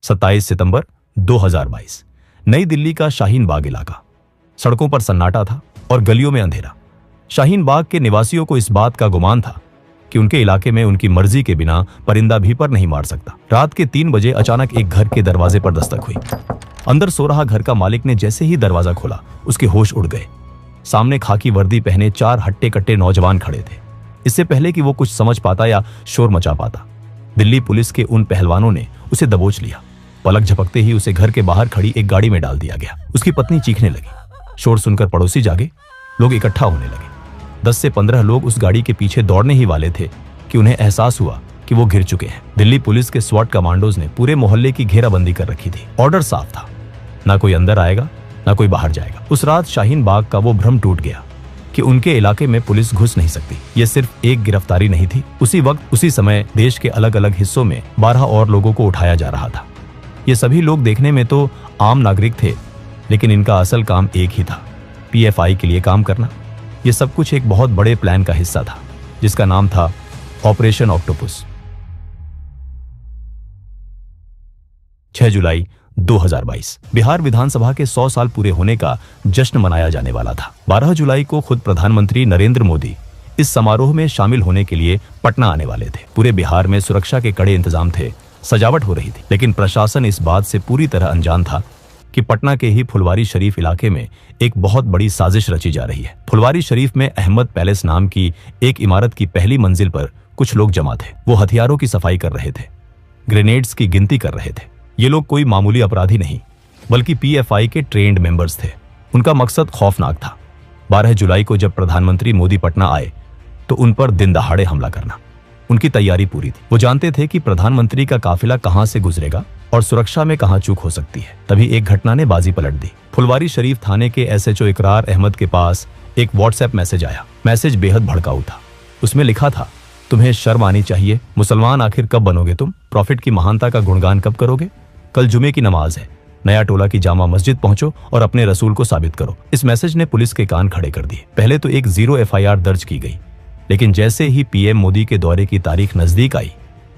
27 सितंबर 2022। नई दिल्ली का शाहीन बाग इलाका। सड़कों पर सन्नाटा था और गलियों में अंधेरा। शाहीन बाग के निवासियों को इस बात का गुमान था कि उनके इलाके में उनकी मर्जी के बिना परिंदा भी पर नहीं मार सकता। रात के 3 बजे अचानक एक घर के दरवाजे पर दस्तक हुई। अंदर सो रहा घर का मालिक ने जैसे ही दरवाजा खोला, उसके होश उड़ गए। सामने खाकी वर्दी पहने 4 हट्टे कट्टे नौजवान खड़े थे। इससे पहले कि वो कुछ समझ पाता या शोर मचा पाता, दिल्ली पुलिस के उन पहलवानों ने उसे दबोच लिया। पलक झपकते ही उसे घर के बाहर खड़ी एक गाड़ी में डाल दिया गया। उसकी पत्नी चीखने लगी। शोर सुनकर पड़ोसी जागे, लोग इकट्ठा होने लगे। 10 से 15 लोग उस गाड़ी के पीछे दौड़ने ही वाले थे कि उन्हें एहसास हुआ कि वो घिर चुके हैं। दिल्ली पुलिस के स्वॉट कमांडोज ने पूरे मोहल्ले की घेराबंदी कर रखी थी। ऑर्डर साफ था, ना कोई अंदर आएगा ना कोई बाहर जाएगा। उस रात शाहीन बाग का वो भ्रम टूट गया कि उनके इलाके में पुलिस घुस नहीं सकती। ये सिर्फ एक गिरफ्तारी नहीं थी। उसी वक्त उसी समय देश के अलग अलग हिस्सों में 12 और लोगों को उठाया जा रहा था। ये सभी लोग देखने में तो आम नागरिक थे, लेकिन इनका असल काम एक ही था, पीएफआई के लिए काम करना। ये सब कुछ एक बहुत बड़े प्लान का हिस्सा था, जिसका नाम था ऑपरेशन ऑक्टोपस। 6 जुलाई 2022 बिहार विधानसभा के 100 साल पूरे होने का जश्न मनाया जाने वाला था। 12 जुलाई को खुद प्रधानमंत्री नरेंद्र मोदी इस समारोह में शामिल होने के लिए पटना आने वाले थे। पूरे बिहार में सुरक्षा के कड़े इंतजाम थे, सजावट हो रही थी, लेकिन प्रशासन इस बात से पूरी तरह अनजान था कि पटना के ही फुलवारी शरीफ इलाके में एक बहुत बड़ी साजिश रची जा रही है। फुलवारी शरीफ में अहमद पैलेस नाम की एक इमारत की पहली मंजिल पर कुछ लोग जमा थे। वो हथियारों की सफाई कर रहे थे, ग्रेनेड्स की गिनती कर रहे थे। ये लोग कोई मामूली अपराधी नहीं, बल्कि पीएफआई के ट्रेंड मेंबर्स थे। उनका मकसद खौफनाक था। 12 जुलाई को जब प्रधानमंत्री मोदी पटना आए तो उन पर दिन दहाड़े हमला करना। उनकी तैयारी पूरी थी। वो जानते थे कि प्रधानमंत्री का काफिला कहां से गुजरेगा और सुरक्षा में कहां चूक हो सकती है। तभी एक घटना ने बाजी पलट दी। फुलवारी शरीफ थाने के एसएचओ इकरार अहमद के पास एक व्हाट्सएप मैसेज आया। मैसेज बेहद भड़काऊ था। उसमें लिखा था, तुम्हें शर्म आनी चाहिए, मुसलमान आखिर कब बनोगे तुम? प्रॉफिट की महानता का गुणगान कब करोगे? कल जुमे की नमाज है, नया टोला की जामा मस्जिद पहुंचो और अपने रसूल को साबित करो। इस मैसेज ने पुलिस के कान खड़े कर दिए। पहले तो एक 0 एफआईआर दर्ज की गई, लेकिन जैसे ही पीएम मोदी के दौरे की तारीख नजदीक आई,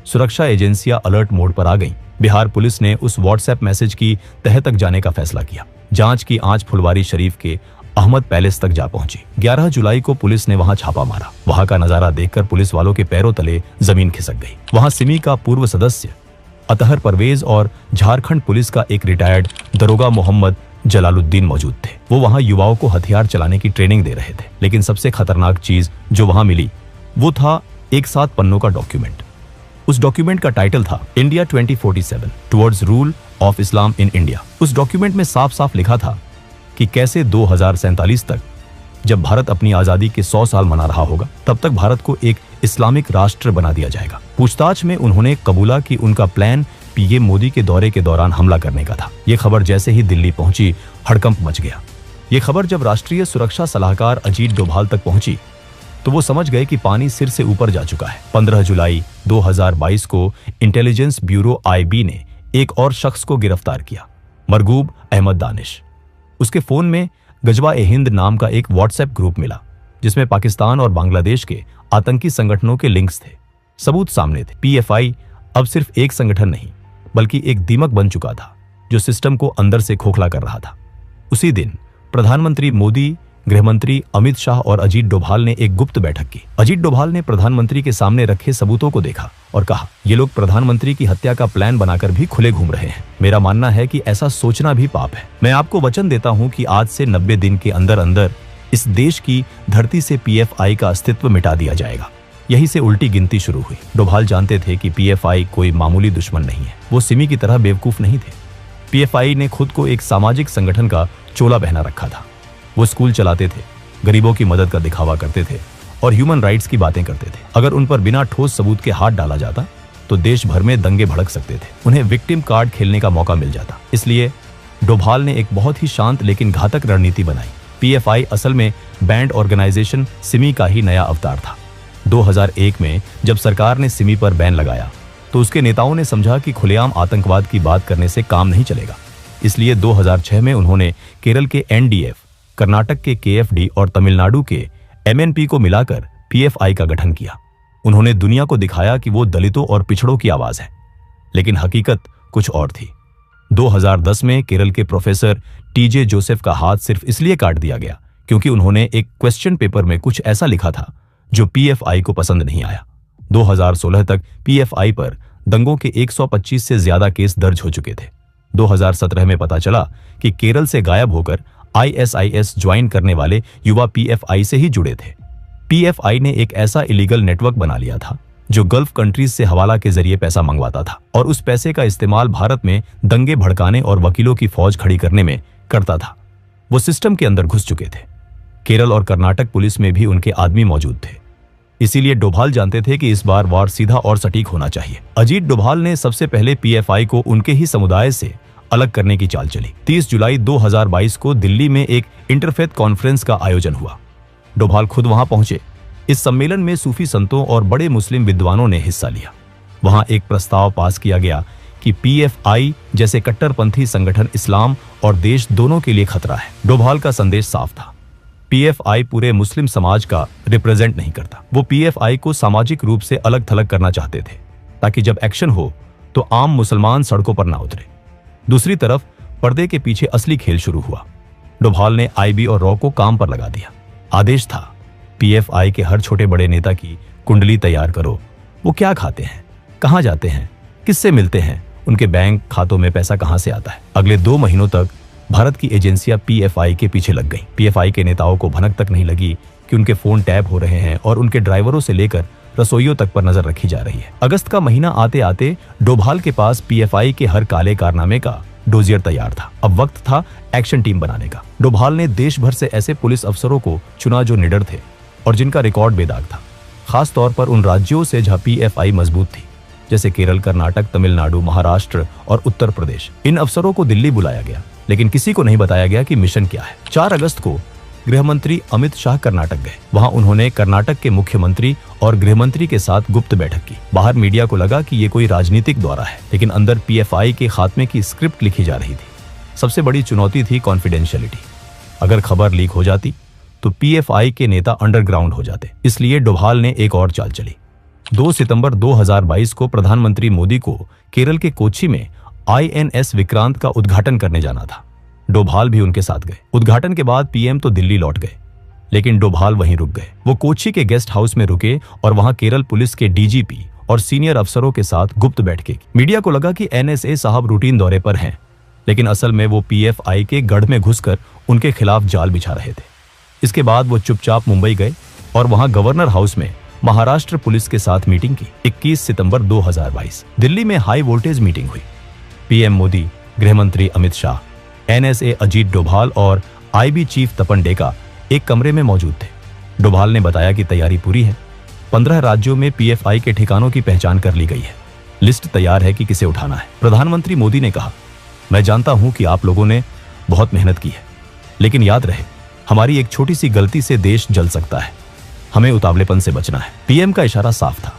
सुरक्षा एजेंसियां अलर्ट मोड पर आ गईं। बिहार पुलिस ने उस व्हाट्सएप मैसेज की तह तक जाने का फैसला किया। जांच की आंच फुलवारी शरीफ के अहमद पैलेस तक जा पहुंची। 11 जुलाई को पुलिस ने वहां छापा मारा। वहां का नजारा देखकर पुलिस वालों के पैरों तले जमीन खिसक गई। वहां सिमी का पूर्व सदस्य अतहर परवेज और झारखंड पुलिस का एक रिटायर्ड दरोगा मोहम्मद जलालुद्दीन मौजूद थे। वो वहां युवाओं को हथियार चलाने की ट्रेनिंग दे रहे थे। लेकिन सबसे खतरनाक चीज जो वहां मिली वो था एक 7 पन्नों का डॉक्यूमेंट। उस डॉक्यूमेंट का टाइटल था India 2047 towards rule of Islam in India. उस डॉक्यूमेंट में साफ साफ लिखा था कि कैसे 2047 तक, जब भारत अपनी आजादी के 100 साल मना रहा होगा, तब तक भारत को एक इस्लामिक राष्ट्र बना दिया जाएगा। पूछताछ में उन्होंने कबूला कि उनका प्लान पीएम मोदी के दौरे के दौरान हमला करने का था। ये खबर जैसे ही दिल्ली पहुंची, हड़कंप मच गया। ये खबर जब राष्ट्रीय सुरक्षा सलाहकार अजीत डोभाल तक पहुंची तो वो समझ गए कि पानी सिर से ऊपर जा चुका है। 15 जुलाई 2022 को इंटेलिजेंस ब्यूरो आईबी ने एक और शख्स को गिरफ्तार किया, मरगूब अहमद दानिश। उसके फोन में गजवा ए हिंद नाम का एक व्हाट्सएप ग्रुप मिला, जिसमें पाकिस्तान और बांग्लादेश के आतंकी संगठनों के लिंक्स थे। सबूत सामने थे। पीएफआई अब सिर्फ एक संगठन नहीं, बल्कि एक दीमक बन चुका था जो सिस्टम को अंदर से खोखला कर रहा था। उसी दिन प्रधानमंत्री मोदी, गृहमंत्री अमित शाह और अजीत डोभाल ने एक गुप्त बैठक की। अजीत डोभाल ने प्रधानमंत्री के सामने रखे सबूतों को देखा और कहा, ये लोग प्रधानमंत्री की हत्या का प्लान बनाकर भी खुले घूम रहे हैं। मेरा मानना है कि ऐसा सोचना भी पाप है। मैं आपको वचन देता हूं कि आज से 90 दिन के अंदर अंदर इस देश की धरती से पीएफआई का अस्तित्व मिटा दिया जाएगा। यहीं से उल्टी गिनती शुरू हुई। डोभाल जानते थे कि पीएफआई कोई मामूली दुश्मन नहीं है। वो सिमी की तरह बेवकूफ नहीं थे। पीएफआई ने खुद को एक सामाजिक संगठन का चोला पहना रखा था। वो स्कूल चलाते थे, गरीबों की मदद का दिखावा करते थे और ह्यूमन राइट्स की बातें करते थे। अगर उन पर बिना ठोस सबूत के हाथ डाला जाता तो देश भर में दंगे भड़क सकते थे। उन्हें विक्टिम कार्ड खेलने का मौका मिल जाता। इसलिए डोभाल ने एक बहुत ही शांत लेकिन घातक रणनीति बनाई। पीएफआई असल में बैंड ऑर्गेनाइजेशन सिमी का ही नया अवतार था। 2001 में जब सरकार ने सिमी पर बैन लगाया तो उसके नेताओं ने समझा कि खुलेआम आतंकवाद की बात करने से काम नहीं चलेगा। इसलिए 2006 में उन्होंने केरल के एनडीएफ, कर्नाटक के केएफडी और तमिलनाडु के एमएनपी को मिलाकर पीएफआई का गठन किया। उन्होंने दुनिया को दिखाया कि वो दलितों और पिछड़ों की आवाज है, लेकिन हकीकत कुछ और थी। 2010 में केरल के प्रोफेसर टीजे जोसेफ का हाथ सिर्फ इसलिए काट दिया गया क्योंकि उन्होंने एक क्वेश्चन पेपर में कुछ ऐसा लिखा था जो पीएफआई को पसंद नहीं आया। 2016 तक पीएफआई पर दंगों के 125 से ज्यादा केस दर्ज हो चुके थे। 2017 में पता चला कि केरल से गायब होकर आईएसआईएस ज्वाइन करने वाले युवा पीएफआई से ही जुड़े थे। पीएफआई ने एक ऐसा इलीगल नेटवर्क बना लिया था जो गल्फ कंट्रीज से हवाला के जरिए पैसा मंगवाता था और उस पैसे का इस्तेमाल भारत में दंगे भड़काने और वकीलों की फौज खड़ी करने में करता था। वो सिस्टम के अंदर घुस चुके थे। केरल और कर्नाटक पुलिस में भी उनके आदमी मौजूद थे। इसीलिए डोभाल जानते थे कि इस बार वार सीधा और सटीक होना चाहिए। अजीत डोभाल ने सबसे पहले पीएफआई को उनके ही समुदाय से अलग करने की चाल चली। 30 जुलाई 2022 को दिल्ली में एक इंटरफेथ कॉन्फ्रेंस का आयोजन हुआ। डोभाल खुद वहां पहुंचे। इस सम्मेलन में सूफी संतों और बड़े मुस्लिम विद्वानों ने हिस्सा लिया। वहां एक प्रस्ताव पास किया गया कि पीएफआई जैसे कट्टरपंथी संगठन इस्लाम और देश दोनों के लिए खतरा है। डोभाल का संदेश साफ था, पीएफआई पूरे मुस्लिम समाज का रिप्रेजेंट नहीं करता। वो पीएफआई को सामाजिक रूप से अलग थलग करना चाहते थे ताकि जब एक्शन हो तो आम मुसलमान सड़कों पर ना उतरे। दूसरी तरफ पर्दे के पीछे असली खेल शुरू हुआ। डोभाल ने आईबी और रॉ को काम पर लगा दिया। आदेश था, पीएफआई के हर छोटे बड़े नेता की कुंडली तैयार करो। वो क्या खाते हैं, कहां जाते हैं, किससे मिलते हैं, उनके बैंक खातों में पैसा कहां से आता है। अगले 2 महीनों तक भारत की एजेंसियां पीएफआई के पीछे लग गईं। पीएफआई के नेताओं को भनक तक नहीं लगी कि उनके फोन टैप हो रहे हैं और उनके ड्राइवरों से लेकर रसोइयों तक पर नजर रखी जा रही है। अगस्त का महीना आते आते डोभाल के पास पीएफआई के हर काले कारनामे का डोजियर तैयार था। अब वक्त था एक्शन टीम बनाने का। डोभाल ने देश भर से ऐसे पुलिस अफसरों को चुना जो निडर थे और जिनका रिकॉर्ड बेदाग था, खास तौर पर उन राज्यों से जहां पीएफआई मजबूत थी, जैसे केरल, कर्नाटक, तमिलनाडु, महाराष्ट्र और उत्तर प्रदेश। इन अफसरों को दिल्ली बुलाया गया, लेकिन किसी को नहीं बताया गया कि मिशन क्या है। 4 अगस्त को गृह मंत्री अमित शाह कर्नाटक गए। वहां उन्होंने कर्नाटक के मुख्यमंत्री और गृह मंत्री के साथ गुप्त बैठक की। बाहर मीडिया को लगा कि ये कोई राजनीतिक दौरा है, लेकिन अंदर पीएफआई के खात्मे की स्क्रिप्ट लिखी जा रही थी। सबसे बड़ी चुनौती थी कॉन्फिडेंशियलिटी। अगर खबर लीक हो जाती तो पीएफआई के नेता अंडरग्राउंड हो जाते। इसलिए डोभाल ने एक और चाल चली। 2 सितंबर 2022 को प्रधानमंत्री मोदी को केरल के कोच्चि में आईएनएस विक्रांत का उद्घाटन करने जाना था। डोभाल भी उनके साथ गए। उद्घाटन के बाद पीएम तो दिल्ली लौट गए, लेकिन डोभाल वहीं रुक गए। वो कोच्चि के गेस्ट हाउस में रुके और वहां केरल पुलिस के डीजीपी और सीनियर अफसरों के साथ गुप्त बैठकें की। मीडिया को लगा कि एनएसए साहब रूटीन दौरे पर हैं, लेकिन असल में वो पीएफआई के गढ़ में घुसकर उनके खिलाफ जाल बिछा रहे थे। इसके बाद वो चुपचाप मुंबई गए और वहां गवर्नर हाउस में महाराष्ट्र पुलिस के साथ मीटिंग की। 21 सितंबर 2022 दिल्ली में हाई वोल्टेज मीटिंग हुई। पीएम मोदी, गृह मंत्री अमित शाह, एनएसए अजीत डोभाल और आईबी चीफ तपन डेका एक कमरे में मौजूद थे। डोभाल ने बताया कि तैयारी पूरी है। 15 राज्यों में पीएफआई के ठिकानों की पहचान कर ली गई है। लिस्ट तैयार है कि किसे उठाना है। प्रधानमंत्री मोदी ने कहा, मैं जानता हूं कि आप लोगों ने बहुत मेहनत की है, लेकिन याद रहे, हमारी एक छोटी सी गलती से देश जल सकता है। हमें उतावलेपन से बचना है। पीएम का इशारा साफ था,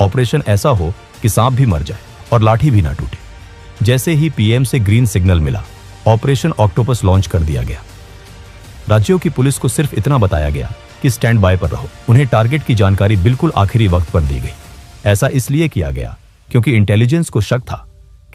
ऑपरेशन ऐसा हो कि सांप भी मर जाए और लाठी भी ना टूटे। जैसे ही पीएम से ग्रीन सिग्नल मिला, ऑपरेशन ऑक्टोपस लॉन्च कर दिया गया। राज्यों की पुलिस को सिर्फ इतना बताया गया कि स्टैंड बाय पर रहो। उन्हें टारगेट की जानकारी बिल्कुल आखिरी वक्त पर दी गई। ऐसा इसलिए किया गया क्योंकि इंटेलिजेंस को शक था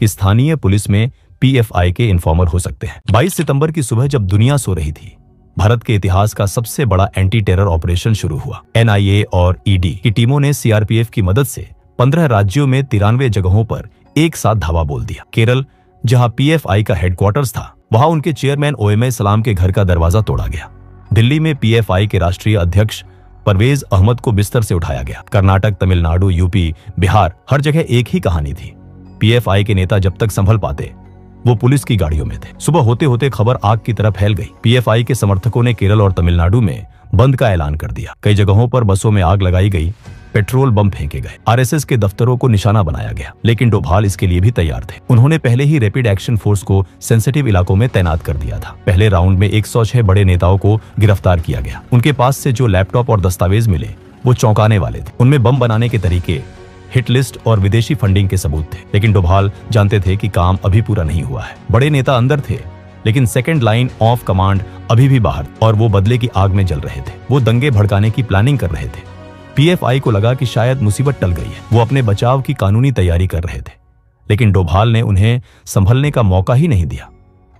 कि स्थानीय पुलिस में पीएफआई के इन्फॉर्मर हो सकते हैं। 22 सितंबर की सुबह जब दुनिया सो रही थी, भारत के इतिहास का सबसे बड़ा एंटी टेरर ऑपरेशन शुरू हुआ। एनआईए और ईडी की टीमों ने सीआरपीएफ की मदद से 15 राज्यों में 93 जगहों पर एक साथ धावा बोल दिया। केरल, जहां पीएफआई का हेडक्वार्टर्स था, वहां उनके चेयरमैन ओएमए सलाम के घर का दरवाजा तोड़ा गया। दिल्ली में पीएफआई के राष्ट्रीय अध्यक्ष परवेज अहमद को बिस्तर से उठाया गया। कर्नाटक, तमिलनाडु, यूपी, बिहार, हर जगह एक ही कहानी थी। पीएफआई के नेता जब तक संभल पाते, वो पुलिस की गाड़ियों में थे। सुबह होते होते खबर आग की तरह फैल गई। पीएफआई के समर्थकों ने केरल और तमिलनाडु में बंद का ऐलान कर दिया। कई जगहों पर बसों में आग लगाई गई, पेट्रोल बम फेंके गए, आरएसएस के दफ्तरों को निशाना बनाया गया। लेकिन डोभाल इसके लिए भी तैयार थे। उन्होंने पहले ही रैपिड एक्शन फोर्स को सेंसिटिव इलाकों में तैनात कर दिया था। पहले राउंड में 106 बड़े नेताओं को गिरफ्तार किया गया। उनके पास से जो लैपटॉप और दस्तावेज मिले वो चौंकाने वाले थे। उनमें बम बनाने के तरीके, हिट लिस्ट और विदेशी फंडिंग के सबूत थे। लेकिन डोभाल जानते थे कि काम अभी पूरा नहीं हुआ है। बड़े नेता अंदर थे, लेकिन सेकंड लाइन ऑफ कमांड अभी भी बाहर, और वो बदले की आग में जल रहे थे। वो दंगे भड़काने की प्लानिंग कर रहे थे। पीएफआई को लगा कि शायद मुसीबत टल गई है। वो अपने बचाव की कानूनी तैयारी कर रहे थे। लेकिन डोभाल ने उन्हें संभलने का मौका ही नहीं दिया।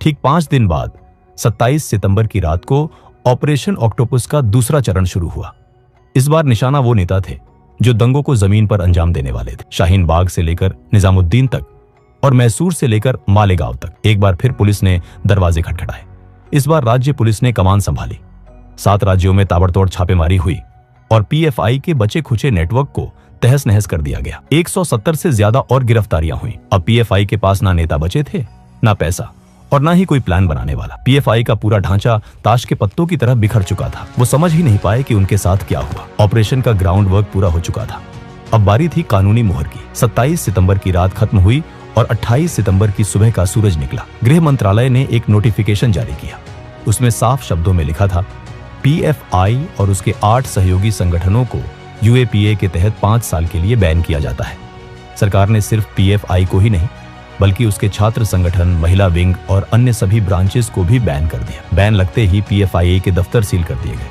ठीक 5 दिन बाद 27 सितंबर की रात को ऑपरेशन ऑक्टोपस का दूसरा चरण शुरू हुआ। इस बार निशाना वो नेता थे जो दंगों को जमीन पर अंजाम देने वाले थे। शाहीन बाग से लेकर निजामुद्दीन तक और मैसूर से लेकर मालेगांव तक एक बार फिर पुलिस ने दरवाजे खटखटाए। इस बार राज्य पुलिस ने कमान संभाली। 7 राज्यों में ताबड़तोड़ छापेमारी हुई और पीएफआई के बचे खुचे नेटवर्क को तहस नहस कर दिया गया। 170 से ज्यादा और गिरफ्तारियां हुई। अब पीएफआई के पास ना नेता बचे थे, ना पैसा और ना ही कोई प्लान बनाने वाला। पीएफआई का पूरा ढांचा ताश के पत्तों की तरह बिखर चुका था। वो समझ ही नहीं पाए कि उनके साथ क्या हुआ। ऑपरेशन का ग्राउंड वर्क पूरा हो चुका था। अब बारी थी कानूनी मुहर की। 27 सितंबर की रात खत्म हुई और 28 सितंबर की सुबह का सूरज निकला। गृह मंत्रालय ने एक नोटिफिकेशन जारी किया। उसमें साफ शब्दों में लिखा था, पीएफआई और उसके 8 सहयोगी संगठनों को यूएपीए के तहत 5 साल के लिए बैन किया जाता है। सरकार ने सिर्फ पीएफआई को ही नहीं बल्कि उसके छात्र संगठन, महिला विंग और अन्य सभी ब्रांचेस को भी बैन कर दिया। बैन लगते ही पीएफआई के दफ्तर सील कर दिए गए,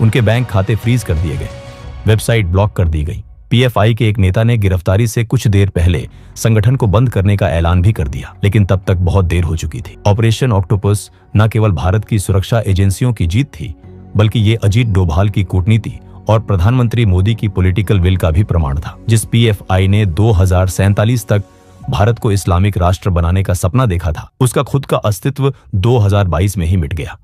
उनके बैंक खाते फ्रीज कर दिए गए, वेबसाइट ब्लॉक कर दी गई। पीएफआई के एक नेता ने गिरफ्तारी से कुछ देर पहले संगठन को बंद करने का ऐलान भी कर दिया, लेकिन तब तक बहुत देर हो चुकी थी। ऑपरेशन ऑक्टोपस न केवल भारत की सुरक्षा एजेंसियों की जीत थी, बल्कि ये अजीत डोभाल की कूटनीति और प्रधानमंत्री मोदी की पॉलिटिकल विल का भी प्रमाण था। जिस पीएफआई ने 2047 तक भारत को इस्लामिक राष्ट्र बनाने का सपना देखा था, उसका खुद का अस्तित्व 2022 में ही मिट गया।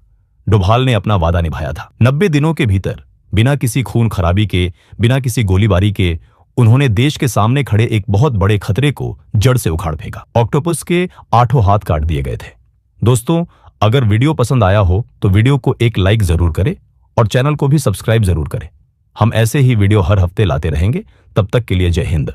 डोभाल ने अपना वादा निभाया था। 90 दिनों के भीतर बिना किसी खून खराबी के, बिना किसी गोलीबारी के उन्होंने देश के सामने खड़े एक बहुत बड़े खतरे को जड़ से उखाड़ फेंका। ऑक्टोपस के 8 हाथ काट दिए गए थे। दोस्तों, अगर वीडियो पसंद आया हो तो वीडियो को एक लाइक जरूर करें और चैनल को भी सब्सक्राइब जरूर करें। हम ऐसे ही वीडियो हर हफ्ते लाते रहेंगे। तब तक के लिए जय हिंद।